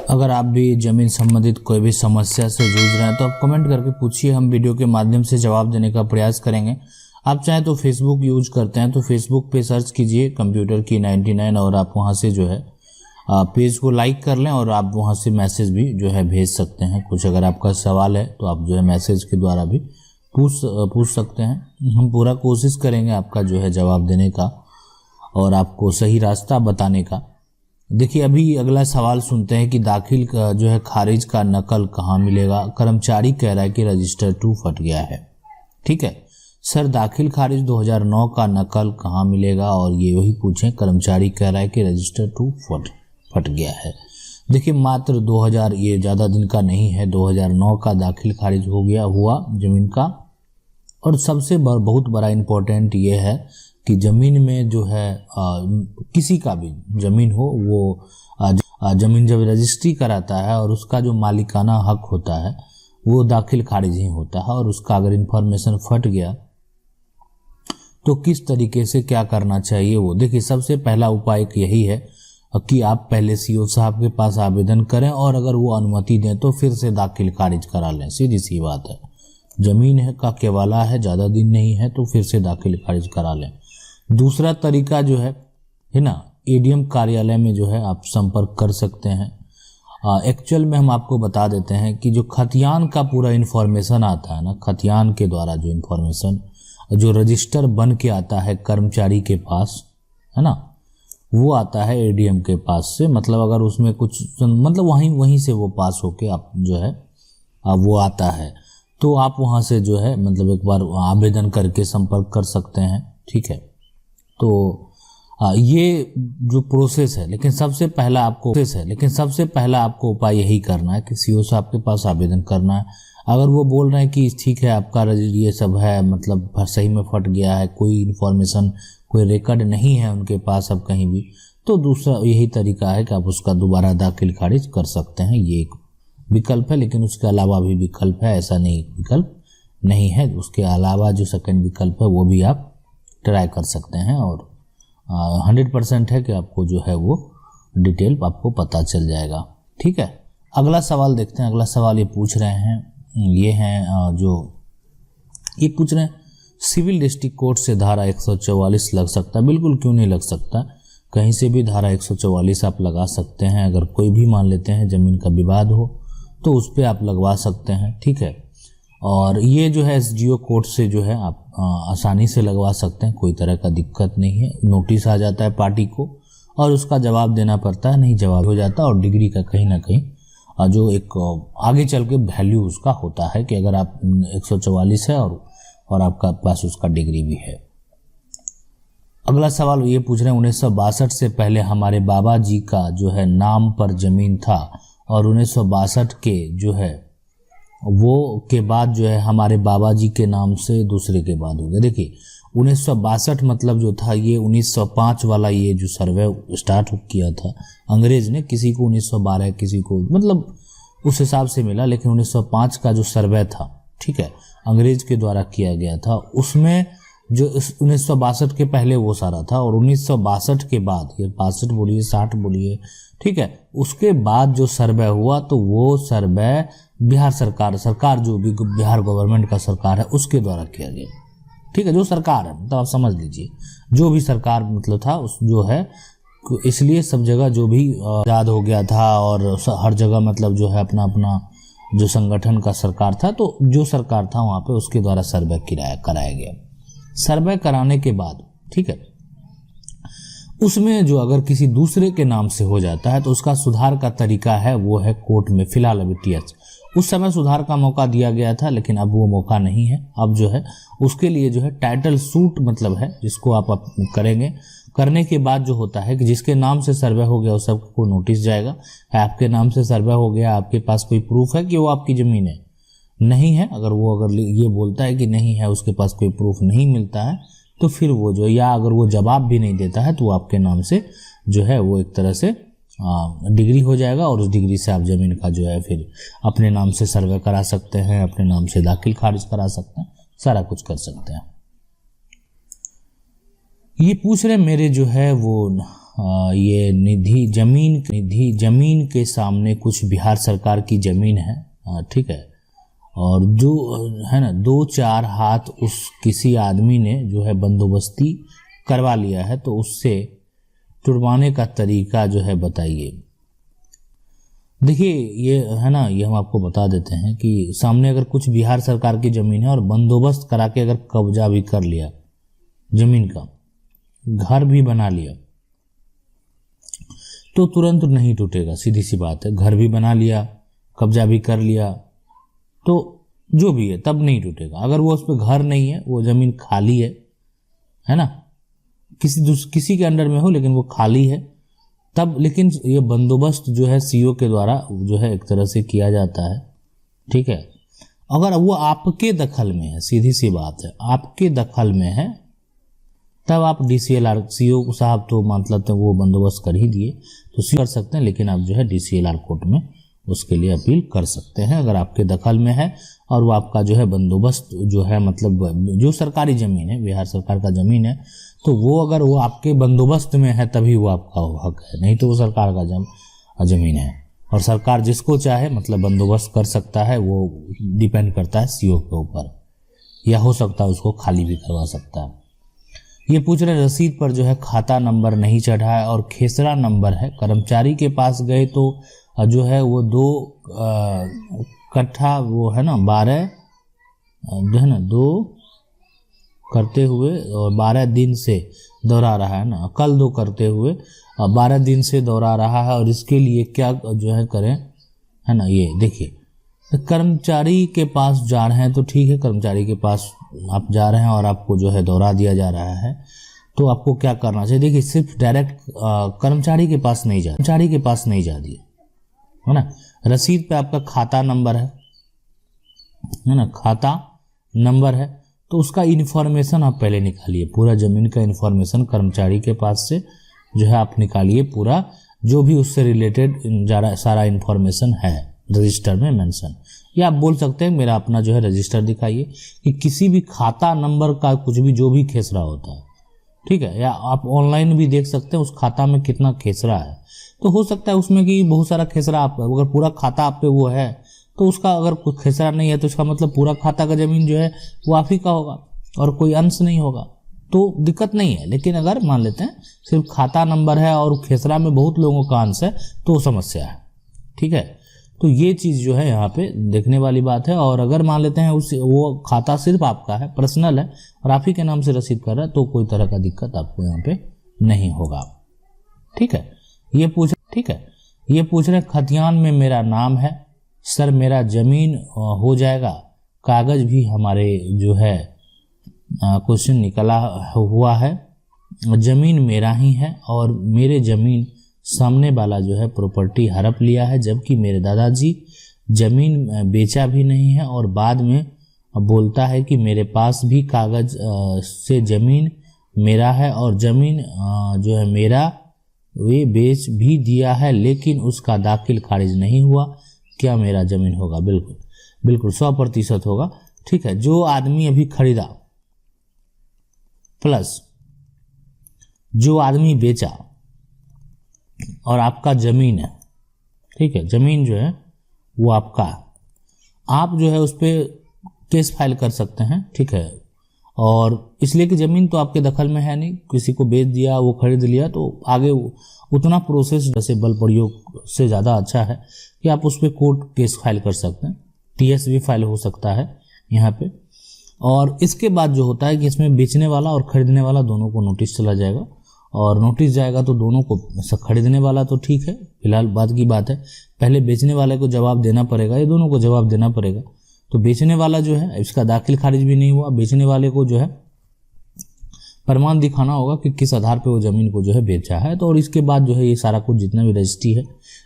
अगर आप भी ज़मीन संबंधित कोई भी समस्या से जूझ रहे हैं तो आप कमेंट करके पूछिए, हम वीडियो के माध्यम से जवाब देने का प्रयास करेंगे। आप चाहें तो फेसबुक यूज करते हैं तो फेसबुक पे सर्च कीजिए कंप्यूटर की 99 और आप वहां से जो है पेज को लाइक कर लें और आप वहां से मैसेज भी जो है भेज सकते हैं। कुछ अगर आपका सवाल है तो आप जो है मैसेज के द्वारा भी पूछ सकते हैं। हम पूरा कोशिश करेंगे आपका जो है जवाब देने का और आपको सही रास्ता बताने का। देखिए, अभी अगला सवाल सुनते हैं कि दाखिल का जो है खारिज का नकल कहाँ मिलेगा। कर्मचारी कह रहा है कि रजिस्टर 2 फट गया है। ठीक है सर, दाखिल खारिज 2009 का नकल कहाँ मिलेगा, और ये वही पूछें। कर्मचारी कह रहा है कि रजिस्टर 2 फट गया है। देखिए, मात्र 2000, ये ज़्यादा दिन का नहीं है, 2009 का दाखिल खारिज हुआ जमीन का। और सबसे बहुत बड़ा इम्पोर्टेंट ये है कि ज़मीन में जो है किसी का भी ज़मीन हो, वो ज़मीन जब रजिस्ट्री कराता है और उसका जो मालिकाना हक होता है वो दाखिल खारिज ही होता है। और उसका अगर इंफॉर्मेशन फट गया तो किस तरीके से क्या करना चाहिए वो देखिए। सबसे पहला उपाय यही है कि आप पहले सीओ साहब के पास आवेदन करें और अगर वो अनुमति दें तो फिर से दाखिल खारिज करा लें। सीधी सी बात है, ज़मीन है का केवाला है, ज़्यादा दिन नहीं है, तो फिर से दाखिल खारिज करा लें। दूसरा तरीका जो है ना, एडीएम कार्यालय में जो है आप संपर्क कर सकते हैं। एक्चुअल में हम आपको बता देते हैं कि जो खतियान का पूरा इन्फॉर्मेशन आता है ना, खतियान के द्वारा जो इन्फॉर्मेशन जो रजिस्टर बन के आता है कर्मचारी के पास, है ना, वो आता है एडीएम के पास से। मतलब अगर उसमें कुछ मतलब वहीं से वो पास होके आप जो है वो आता है, तो आप वहाँ से जो है मतलब एक बार आवेदन करके संपर्क कर सकते हैं। ठीक है, तो ये जो प्रोसेस है, लेकिन सबसे पहला आपको उपाय यही करना है कि सीओ साहब के पास आवेदन करना है। अगर वो बोल रहे हैं कि ठीक है आपका ये सब है, मतलब सही में फट गया है, कोई इन्फॉर्मेशन कोई रिकॉर्ड नहीं है उनके पास अब कहीं भी, तो दूसरा यही तरीका है कि आप उसका दोबारा दाखिल खारिज कर सकते हैं। ये एक विकल्प है, लेकिन उसके अलावा भी विकल्प है, ऐसा नहीं विकल्प नहीं है। उसके अलावा जो सेकंड विकल्प है वो भी आप ट्राई कर सकते हैं और 100% है कि आपको जो है वो डिटेल आपको पता चल जाएगा। ठीक है, अगला सवाल देखते हैं। अगला सवाल ये पूछ रहे हैं, ये हैं जो ये पूछ रहे हैं सिविल डिस्ट्रिक्ट कोर्ट से धारा 144 लग सकता है। बिल्कुल, क्यों नहीं लग सकता, कहीं से भी धारा 144 आप लगा सकते हैं। अगर कोई भी मान लेते हैं ज़मीन का विवाद हो तो उस पर आप लगवा सकते हैं। ठीक है, और ये जो है एसडीओ कोर्ट से जो है आप आसानी से लगवा सकते हैं, कोई तरह का दिक्कत नहीं है। नोटिस आ जाता है पार्टी को और उसका जवाब देना पड़ता है, नहीं जवाब हो जाता, और डिग्री का कहीं ना कहीं जो एक आगे चल के वैल्यू उसका होता है कि अगर आप 144 है और आपका पास उसका डिग्री भी है। अगला सवाल ये पूछ रहे हैं 1962 से पहले हमारे बाबा जी का जो है नाम पर जमीन था और 1962 के जो है वो के बाद जो है हमारे बाबा जी के नाम से दूसरे के बाद हो गया। देखिए, 1962 मतलब जो था ये 1905 वाला ये जो सर्वे स्टार्ट किया था अंग्रेज ने, किसी को 1912 किसी को मतलब उस हिसाब से मिला, लेकिन 1905 का जो सर्वे था, ठीक है, अंग्रेज के द्वारा किया गया था, उसमें जो 1962 के पहले वो सारा था और 1962 के बाद, ये 62 बोलिए 60 बोलिए, ठीक है, उसके बाद जो सर्वे हुआ तो वो सर्वे बिहार सरकार जो भी बिहार गवर्नमेंट का सरकार है उसके द्वारा किया गया। ठीक है, जो सरकार है मतलब आप समझ लीजिए जो भी सरकार मतलब था उस जो है, इसलिए सब जगह जो भी आज़ाद हो गया था और हर जगह मतलब जो है अपना अपना जो संगठन का सरकार था, तो जो सरकार था वहाँ पे उसके द्वारा सर्वे कराया गया। सर्वे कराने के बाद, ठीक है, उसमें जो अगर किसी दूसरे के नाम से हो जाता है तो उसका सुधार का तरीका है वो है कोर्ट में। फिलहाल अभी टीएच उस समय सुधार का मौका दिया गया था, लेकिन अब वो मौका नहीं है। अब जो है उसके लिए जो है टाइटल सूट मतलब है जिसको आप करेंगे। करने के बाद जो होता है कि जिसके नाम से सर्वे हो गया उस सबको नोटिस जाएगा, आपके नाम से सर्वे हो गया, आपके पास कोई प्रूफ है कि वो आपकी ज़मीन है, नहीं है, अगर ये बोलता है कि नहीं है, उसके पास कोई प्रूफ नहीं मिलता है, तो फिर वो जो, या अगर वो जवाब भी नहीं देता है तो वो आपके नाम से जो है वो एक तरह से डिग्री हो जाएगा और उस डिग्री से आप ज़मीन का जो है फिर अपने नाम से सर्वे करा सकते हैं, अपने नाम से दाखिल खारिज करा सकते हैं, सारा कुछ कर सकते हैं। ये पूछ रहे मेरे जो है वो ये निधि जमीन के सामने कुछ बिहार सरकार की जमीन है, ठीक है। और जो है ना 2-4 हाथ उस किसी आदमी ने जो है बंदोबस्ती करवा लिया है, तो उससे तुड़वाने का तरीका जो है बताइए। देखिए ये है ना, ये हम आपको बता देते हैं कि सामने अगर कुछ बिहार सरकार की ज़मीन है और बंदोबस्त करा के अगर कब्जा भी कर लिया ज़मीन का, घर भी बना लिया, तो तुरंत नहीं टूटेगा, सीधी सी बात है। घर भी बना लिया, कब्जा भी कर लिया, तो जो भी है तब नहीं टूटेगा। अगर वो उस पर घर नहीं है, वो ज़मीन खाली है ना, किसी के अंडर में हो लेकिन वो खाली है, तब लेकिन ये बंदोबस्त जो है सीओ के द्वारा जो है एक तरह से किया जाता है, ठीक है। अगर वो आपके दखल में है, सीधी सी बात है, आपके दखल में है, तब आप DCLR सीओ साहब तो मतलब तो वो बंदोबस्त कर ही दिए, तो सीओ कर सकते हैं, लेकिन आप जो है DCLR कोर्ट में उसके लिए अपील कर सकते हैं अगर आपके दखल में है और वो आपका जो है बंदोबस्त जो है मतलब जो सरकारी ज़मीन है, बिहार सरकार का ज़मीन है, तो वो अगर वो आपके बंदोबस्त में है तभी वो आपका हक है, नहीं तो वो सरकार का ज़मीन है। और सरकार जिसको चाहे मतलब बंदोबस्त कर सकता है, वो डिपेंड करता है सीओ के ऊपर, या हो सकता है उसको खाली भी करवा सकता है। ये पूछ रहे रसीद पर जो है खाता नंबर नहीं चढ़ा है और खेसरा नंबर है। कर्मचारी के पास गए तो जो है वो 2 कट्ठा वो है ना 12 जो है ना 2 करते हुए और 12 दिन से दोहरा रहा है ना, कल 2 करते हुए 12 दिन से दोहरा रहा है, और इसके लिए क्या जो है करें, है ना। ये देखिए कर्मचारी के पास जा रहे हैं तो ठीक है, कर्मचारी के पास आप जा रहे हैं और आपको जो है दोहरा दिया जा रहा है, तो आपको क्या करना चाहिए। देखिए सिर्फ डायरेक्ट कर्मचारी के पास नहीं जा दिए, है ना। रसीद पे आपका खाता नंबर है ना, खाता नंबर है, तो उसका इन्फॉर्मेशन आप पहले निकालिए, पूरा ज़मीन का इन्फॉर्मेशन कर्मचारी के पास से जो है आप निकालिए, पूरा जो भी उससे रिलेटेड सारा इन्फॉर्मेशन है रजिस्टर में मेंशन, या आप बोल सकते हैं मेरा अपना जो है रजिस्टर दिखाइए, कि किसी भी खाता नंबर का कुछ भी जो भी खेसरा होता है, ठीक है। या आप ऑनलाइन भी देख सकते हैं उस खाता में कितना खेसरा है, तो हो सकता है उसमें कि बहुत सारा खेसरा, आप अगर पूरा खाता आप पे वो है तो उसका अगर कुछ खेसरा नहीं है तो इसका मतलब पूरा खाता का ज़मीन जो है वो आप ही का होगा और कोई अंश नहीं होगा, तो दिक्कत नहीं है। लेकिन अगर मान लेते हैं सिर्फ खाता नंबर है और खेसरा में बहुत लोगों का अंश है, तो समस्या है, ठीक है। तो ये चीज़ जो है यहाँ पे देखने वाली बात है। और अगर मान लेते हैं वो खाता सिर्फ आपका है, पर्सनल है और आप ही के नाम से रसीद कर रहा है, तो कोई तरह का दिक्कत आपको यहाँ पे नहीं होगा, ठीक है। ये पूछ रहे खतियान में मेरा नाम है सर, मेरा ज़मीन हो जाएगा, कागज़ भी हमारे जो है क्वेश्चन निकला हुआ है, ज़मीन मेरा ही है और मेरे ज़मीन सामने वाला जो है प्रॉपर्टी हड़प लिया है, जबकि मेरे दादाजी ज़मीन बेचा भी नहीं है और बाद में बोलता है कि मेरे पास भी कागज़ से ज़मीन मेरा है और ज़मीन जो है मेरा वे बेच भी दिया है, लेकिन उसका दाखिल खारिज नहीं हुआ, क्या मेरा ज़मीन होगा। बिल्कुल 100% होगा, ठीक है। जो आदमी अभी खरीदा प्लस जो आदमी बेचा और आपका ज़मीन है, ठीक है, ज़मीन जो है वो आपका, आप जो है उस पर केस फाइल कर सकते हैं, ठीक है। और इसलिए कि ज़मीन तो आपके दखल में है नहीं, किसी को बेच दिया, वो खरीद लिया, तो आगे उतना प्रोसेस जैसे बल प्रयोग से ज़्यादा अच्छा है कि आप उस पर कोर्ट केस फाइल कर सकते हैं, TS भी फाइल हो सकता है यहाँ पे। और इसके बाद जो होता है कि इसमें बेचने वाला और खरीदने वाला दोनों को नोटिस चला जाएगा, और नोटिस जाएगा तो दोनों को, खरीदने वाला तो ठीक है फिलहाल बाद की बात है, पहले बेचने वाले को जवाब देना पड़ेगा, ये दोनों को जवाब देना पड़ेगा। तो बेचने वाला जो है इसका दाखिल खारिज भी नहीं हुआ, बेचने वाले को जो है प्रमाण दिखाना होगा कि किस आधार पे वो ज़मीन को जो है बेचा है। तो और इसके बाद जो है ये सारा कुछ जितना भी रजिस्ट्री है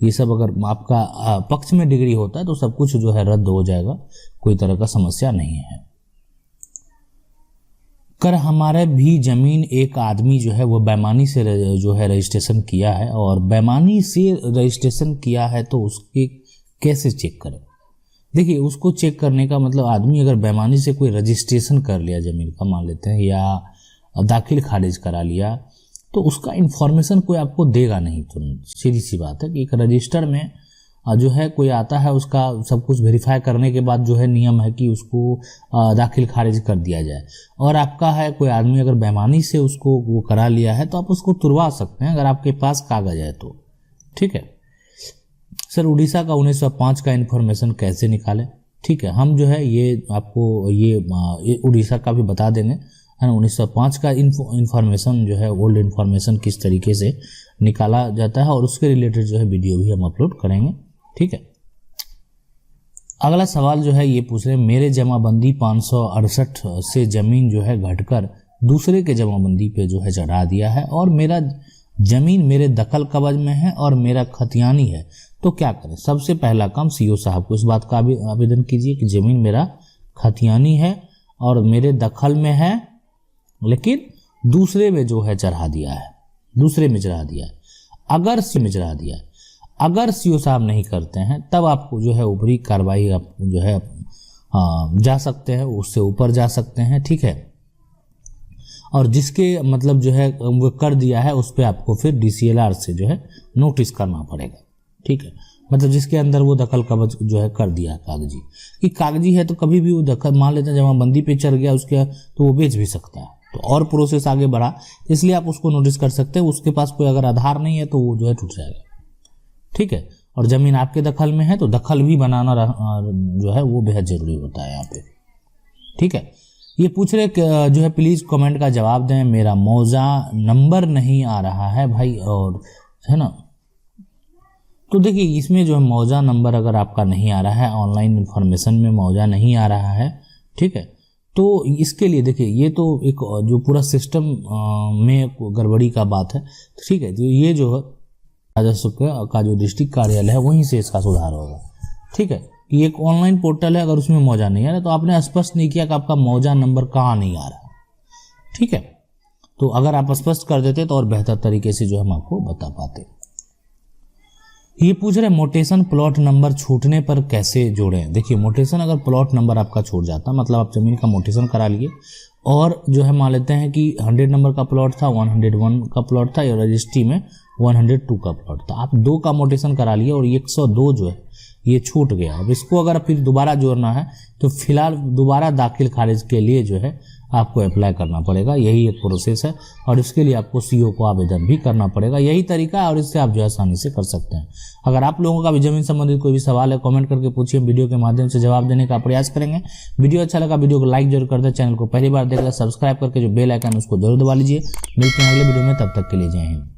ये सब अगर आपका पक्ष में डिग्री होता है तो सब कुछ जो है रद्द हो जाएगा, कोई तरह का समस्या नहीं है। कर हमारे भी ज़मीन एक आदमी जो है वो बेईमानी से जो है रजिस्ट्रेशन किया है, और बेईमानी से रजिस्ट्रेशन किया है तो उसके कैसे चेक करें। देखिए उसको चेक करने का मतलब आदमी अगर बेईमानी से कोई रजिस्ट्रेशन कर लिया ज़मीन का मान लेते हैं, या दाखिल खारिज करा लिया, तो उसका इन्फॉर्मेशन कोई आपको देगा नहीं। तुरंत सीधी सी बात है कि एक रजिस्टर में जो है कोई आता है, उसका सब कुछ वेरीफाई करने के बाद जो है नियम है कि उसको दाखिल खारिज कर दिया जाए। और आपका है कोई आदमी अगर बेईमानी से उसको वो करा लिया है तो आप उसको तुड़वा सकते हैं अगर आपके पास कागज है तो। ठीक है सर, उड़ीसा का 1905 का इन्फॉर्मेशन कैसे निकालें? ठीक है, हम जो है ये आपको ये उड़ीसा का भी बता देंगे, है ना। 1905 का इन्फॉर्मेशन जो है, ओल्ड इन्फॉर्मेशन किस तरीके से निकाला जाता है और उसके रिलेटेड जो है वीडियो भी हम अपलोड करेंगे। ठीक है, अगला सवाल जो है ये पूछ रहे हैं, मेरे जमाबंदी 568 से जमीन जो है घटकर दूसरे के जमाबंदी पे जो है चढ़ा दिया है और मेरा जमीन मेरे दखल कब्ज में है और मेरा खतियानी है, तो क्या करें? सबसे पहला काम सीओ साहब को इस बात का आवेदन कीजिए कि जमीन मेरा खतियानी है और मेरे दखल में है, लेकिन दूसरे में जो है चढ़ा दिया है, दूसरे में चढ़ा दिया है। अगर सी में चढ़ा दिया है, अगर सीओ साहब नहीं करते हैं तब आपको जो है ऊपरी कार्रवाई आप जो है जा सकते हैं, उससे ऊपर जा सकते हैं। ठीक है, और जिसके मतलब जो है वो कर दिया है उस पर आपको फिर DCLR से जो है नोटिस करना पड़ेगा। ठीक है, मतलब जिसके अंदर वो दखल कब्ज जो है कर दिया है कागजी, कि कागजी है तो कभी भी वो दखल मान लेते हैं जमाबंदी पे चढ़ गया उसके तो वो बेच भी सकता है, तो और प्रोसेस आगे बढ़ा, इसलिए आप उसको नोटिस कर सकते हैं। उसके पास कोई अगर आधार नहीं है तो वो जो है टूट जाएगा। ठीक है, और जमीन आपके दखल में है तो दखल भी बनाना जो है वो बेहद जरूरी होता है यहाँ पे। ठीक है, ये पूछ रहे जो है प्लीज कमेंट का जवाब दें, मेरा मौजा नंबर नहीं आ रहा है भाई, और है ना। तो देखिए इसमें जो है मौजा नंबर अगर आपका नहीं आ रहा है, ऑनलाइन इन्फॉर्मेशन में मौजा नहीं आ रहा है, ठीक है, तो इसके लिए देखिए ये तो एक जो पूरा सिस्टम में गड़बड़ी का बात है। ठीक है, तो ये जो है राजस्व का जो डिस्ट्रिक्ट कार्यालय है वहीं से इसका सुधार होगा। ठीक है, कि एक ऑनलाइन पोर्टल है, अगर उसमें मौजा नहीं आ रहा तो आपने स्पष्ट नहीं किया कि आपका मौजा नंबर कहाँ नहीं आ रहा। ठीक है, तो अगर आप स्पष्ट कर देते तो और बेहतर तरीके से जो हम आपको बता पाते। ये पूछ रहे मोटेशन प्लॉट नंबर छूटने पर कैसे जोड़ें? देखिए मोटेशन अगर प्लॉट नंबर आपका छूट जाता, मतलब आप जमीन का मोटेशन करा लिए और जो है मान लेते हैं कि 100 नंबर का प्लॉट था, 101 का प्लॉट था या रजिस्ट्री में 102 का प्लॉट था, आप 2 का मोटेशन करा लिए और 102 जो है ये छूट गया। अब इसको अगर फिर दोबारा जोड़ना है तो फिलहाल दोबारा दाखिल खारिज के लिए जो है आपको अप्लाई करना पड़ेगा, यही एक प्रोसेस है और इसके लिए आपको सीओ को आवेदन भी करना पड़ेगा, यही तरीका है और इससे आप जो है आसानी से कर सकते हैं। अगर आप लोगों का भी जमीन संबंधित कोई भी सवाल है कमेंट करके पूछिए, वीडियो के माध्यम से जवाब देने का प्रयास करेंगे। वीडियो अच्छा लगा वीडियो को लाइक जरूर कर दें, चैनल को पहली बार देख रहे सब्सक्राइब करके जो बेल आइकन उसको जरूर दबा लीजिए। मिलते हैं अगले वीडियो में, तब तक के लिए जय हिंद।